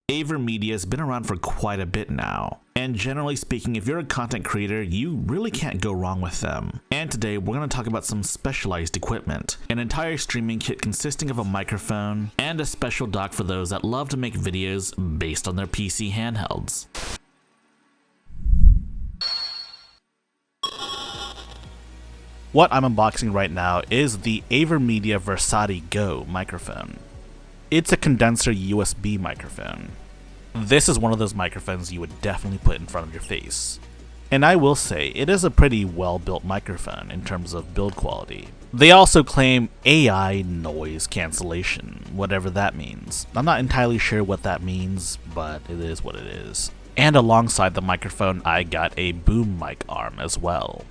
AVerMedia has been around for quite a bit now, and generally speaking, if you're a content creator, you really can't go wrong with them. And today we're going to talk about some specialized equipment, an entire streaming kit consisting of a microphone and a special dock for those that love to make videos based on their PC handhelds. What I'm unboxing right now is the AVerMedia VERSATI Go microphone. It's a condenser USB microphone. This is one of those microphones you would definitely put in front of your face. And I will say, it is a pretty well-built microphone in terms of build quality. They also claim AI noise cancellation, whatever that means. I'm not entirely sure what that means, but it is what it is. And alongside the microphone, I got a boom mic arm as well.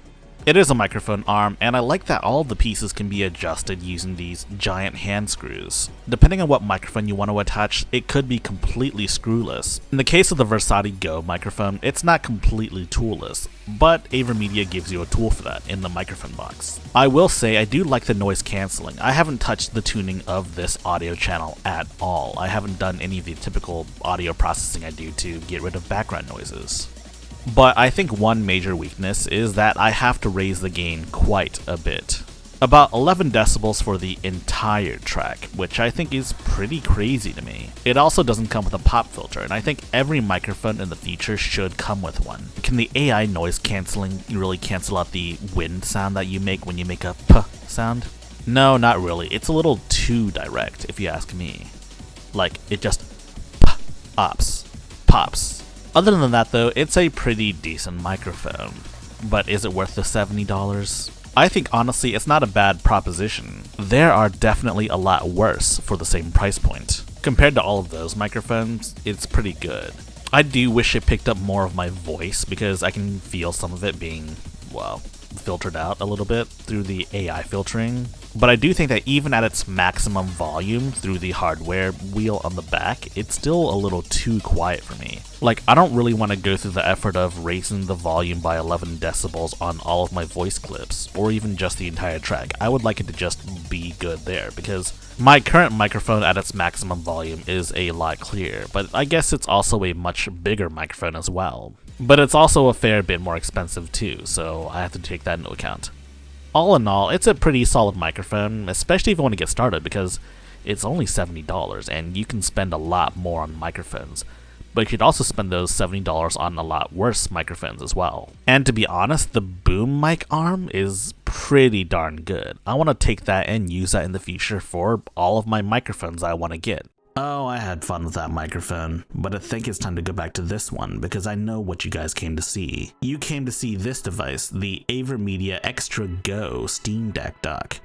It is a microphone arm, and I like that all the pieces can be adjusted using these giant hand screws. Depending on what microphone you want to attach, it could be completely screwless. In the case of the VERSATI Go microphone, it's not completely toolless, but AVerMedia gives you a tool for that in the microphone box. I will say I do like the noise cancelling. I haven't touched the tuning of this audio channel at all. I haven't done any of the typical audio processing I do to get rid of background noises. But I think one major weakness is that I have to raise the gain quite a bit. About 11 decibels for the entire track, which I think is pretty crazy to me. It also doesn't come with a pop filter, and I think every microphone in the future should come with one. Can the AI noise cancelling really cancel out the wind sound that you make when you make a p sound? No, not really. It's a little too direct, if you ask me. Like, it just pops. Other than that though, it's a pretty decent microphone. But is it worth the $70? I think honestly it's not a bad proposition. There are definitely a lot worse for the same price point. Compared to all of those microphones, it's pretty good. I do wish it picked up more of my voice because I can feel some of it being, well, filtered out a little bit through the AI filtering. But I do think that even at its maximum volume through the hardware wheel on the back, it's still a little too quiet for me. Like, I don't really want to go through the effort of raising the volume by 11 decibels on all of my voice clips, or even just the entire track. I would like it to just be good there, because my current microphone at its maximum volume is a lot clearer, but I guess it's also a much bigger microphone as well. But it's also a fair bit more expensive too, so I have to take that into account. All in all, it's a pretty solid microphone, especially if you want to get started, because it's only $70 and you can spend a lot more on microphones. But you could also spend those $70 on a lot worse microphones as well. And to be honest, the boom mic arm is pretty darn good. I want to take that and use that in the future for all of my microphones I want to get. Oh, I had fun with that microphone, but I think it's time to go back to this one because I know what you guys came to see. You came to see this device, the AVerMedia Extra Go Steam Deck dock.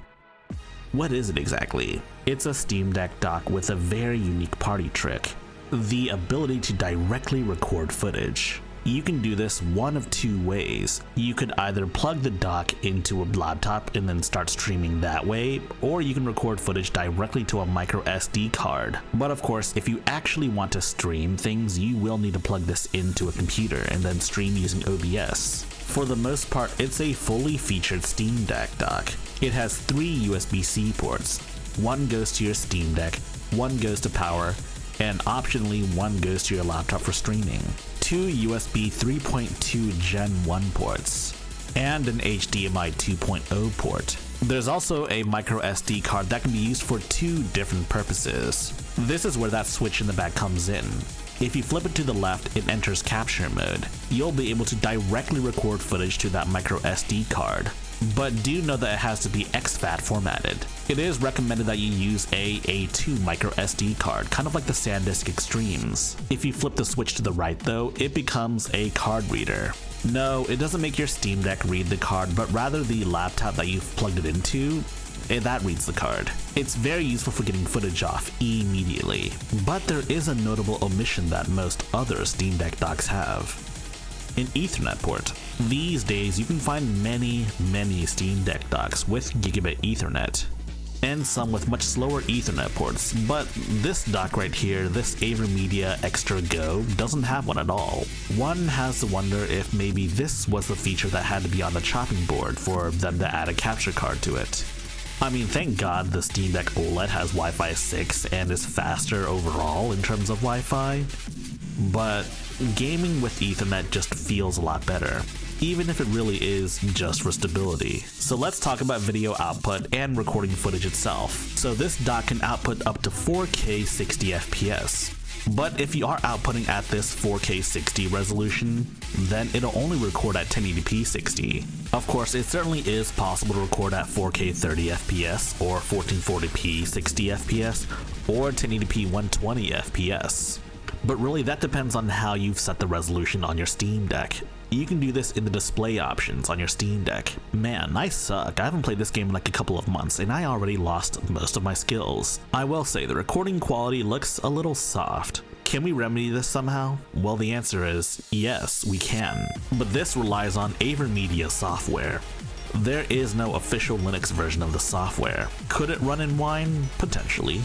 What is it exactly? It's a Steam Deck dock with a very unique party trick: the ability to directly record footage. You can do this one of two ways. You could either plug the dock into a laptop and then start streaming that way, or you can record footage directly to a micro SD card. But of course, if you actually want to stream things, you will need to plug this into a computer and then stream using OBS. For the most part, it's a fully featured Steam Deck dock. It has 3 USB-C ports. One goes to your Steam Deck, one goes to power, and optionally one goes to your laptop for streaming. 2 USB 3.2 Gen 1 ports, and an HDMI 2.0 port. There's also a micro SD card that can be used for 2 different purposes. This is where that switch in the back comes in. If you flip it to the left, it enters capture mode. You'll be able to directly record footage to that micro SD card. But do know that it has to be exFAT formatted. It is recommended that you use a A2 micro SD card, kind of like the SanDisk Extremes. If you flip the switch to the right though, it becomes a card reader. No, it doesn't make your Steam Deck read the card, but rather the laptop that you've plugged it into, that reads the card. It's very useful for getting footage off immediately. But there is a notable omission that most other Steam Deck docks have: an Ethernet port. These days you can find many Steam Deck docks with gigabit Ethernet, and some with much slower Ethernet ports, but this dock right here, this AVerMedia Extra Go, doesn't have one at all. One has to wonder if maybe this was the feature that had to be on the chopping board for them to add a capture card to it. I mean, thank God the Steam Deck OLED has Wi-Fi 6 and is faster overall in terms of Wi-Fi, but gaming with Ethernet just feels a lot better, even if it really is just for stability. So let's talk about video output and recording footage itself. So this dock can output up to 4K 60 FPS. But if you are outputting at this 4K 60 resolution, then it'll only record at 1080p 60. Of course, it certainly is possible to record at 4K 30 FPS or 1440p 60 FPS or 1080p 120 FPS. But really that depends on how you've set the resolution on your Steam Deck. You can do this in the display options on your Steam Deck. Man, I suck. I haven't played this game in like a couple of months and I already lost most of my skills. I will say the recording quality looks a little soft. Can we remedy this somehow? Well, the answer is yes, we can. But this relies on AVerMedia software. There is no official Linux version of the software. Could it run in Wine? Potentially.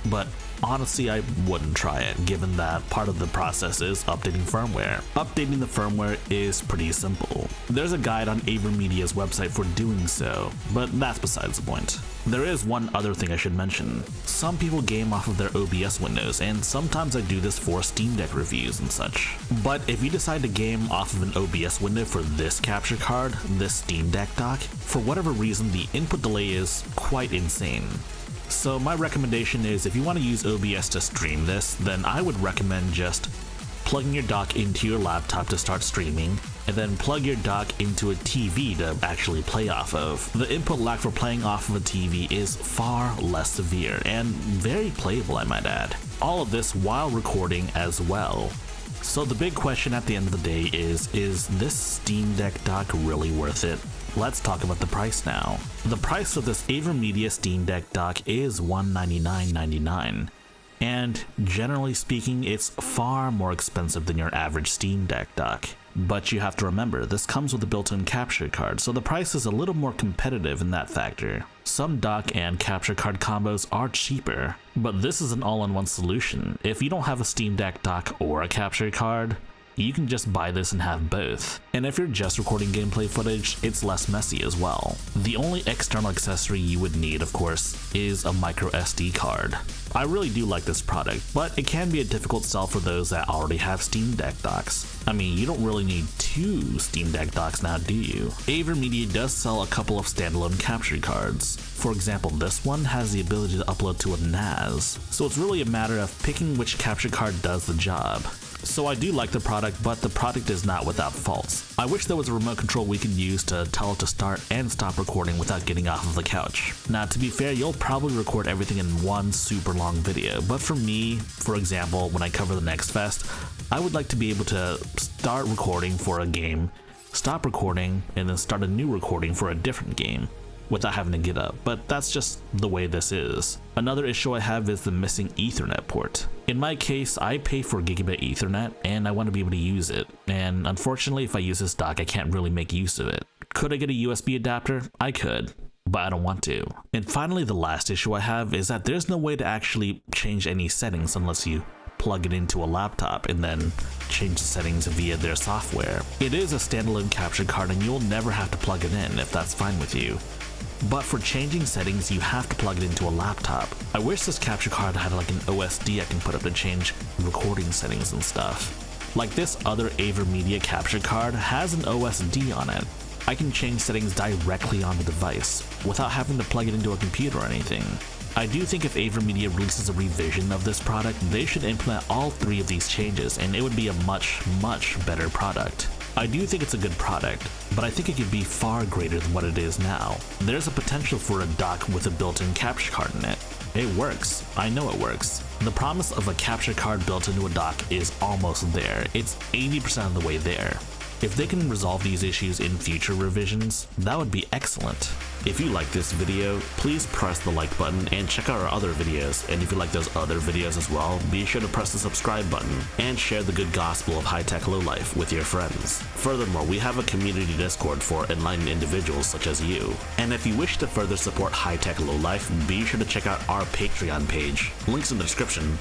But honestly, I wouldn't try it, given that part of the process is updating firmware. Updating the firmware is pretty simple. There's a guide on AVerMedia's website for doing so, but that's besides the point. There is one other thing I should mention. Some people game off of their OBS windows, and sometimes I do this for Steam Deck reviews and such. But if you decide to game off of an OBS window for this capture card, this Steam Deck dock, for whatever reason the input delay is quite insane. So my recommendation is if you want to use OBS to stream this, then I would recommend just plugging your dock into your laptop to start streaming, and then plug your dock into a TV to actually play off of. The input lag for playing off of a TV is far less severe, and very playable I might add. All of this while recording as well. So the big question at the end of the day is this Steam Deck dock really worth it? Let's talk about the price now. The price of this AVerMedia Steam Deck dock is $199.99, and generally speaking it's far more expensive than your average Steam Deck dock. But you have to remember, this comes with a built-in capture card, so the price is a little more competitive in that factor. Some dock and capture card combos are cheaper, but this is an all-in-one solution. If you don't have a Steam Deck dock or a capture card, you can just buy this and have both. And if you're just recording gameplay footage, it's less messy as well. The only external accessory you would need, of course, is a micro SD card. I really do like this product, but it can be a difficult sell for those that already have Steam Deck docks. I mean, you don't really need two Steam Deck docks now, do you? AVerMedia does sell a couple of standalone capture cards. For example, this one has the ability to upload to a NAS, so it's really a matter of picking which capture card does the job. So I do like the product, but the product is not without faults. I wish there was a remote control we could use to tell it to start and stop recording without getting off of the couch. Now, to be fair, you'll probably record everything in one super long video, but for me, for example, when I cover the Next Fest, I would like to be able to start recording for a game, stop recording, and then start a new recording for a different game without having to get up, but that's just the way this is. Another issue I have is the missing Ethernet port. In my case, I pay for gigabit Ethernet and I want to be able to use it, and unfortunately if I use this dock I can't really make use of it. Could I get a USB adapter? I could, but I don't want to. And finally, the last issue I have is that there's no way to actually change any settings unless you plug it into a laptop and then change the settings via their software. It is a standalone capture card and you'll never have to plug it in if that's fine with you. But for changing settings, you have to plug it into a laptop. I wish this capture card had like an OSD I can put up to change recording settings and stuff. Like this other AVerMedia capture card has an OSD on it. I can change settings directly on the device without having to plug it into a computer or anything. I do think if AVerMedia releases a revision of this product, they should implement all three of these changes and it would be a much better product. I do think it's a good product, but I think it could be far greater than what it is now. There's a potential for a dock with a built-in capture card in it. It works. I know it works. The promise of a capture card built into a dock is almost there. It's 80% of the way there. If they can resolve these issues in future revisions, that would be excellent. If you like this video, please press the like button and check out our other videos. And if you like those other videos as well, be sure to press the subscribe button and share the good gospel of high-tech lowlife with your friends. Furthermore, we have a community Discord for enlightened individuals such as you. And if you wish to further support high-tech lowlife, be sure to check out our Patreon page. Links in the description.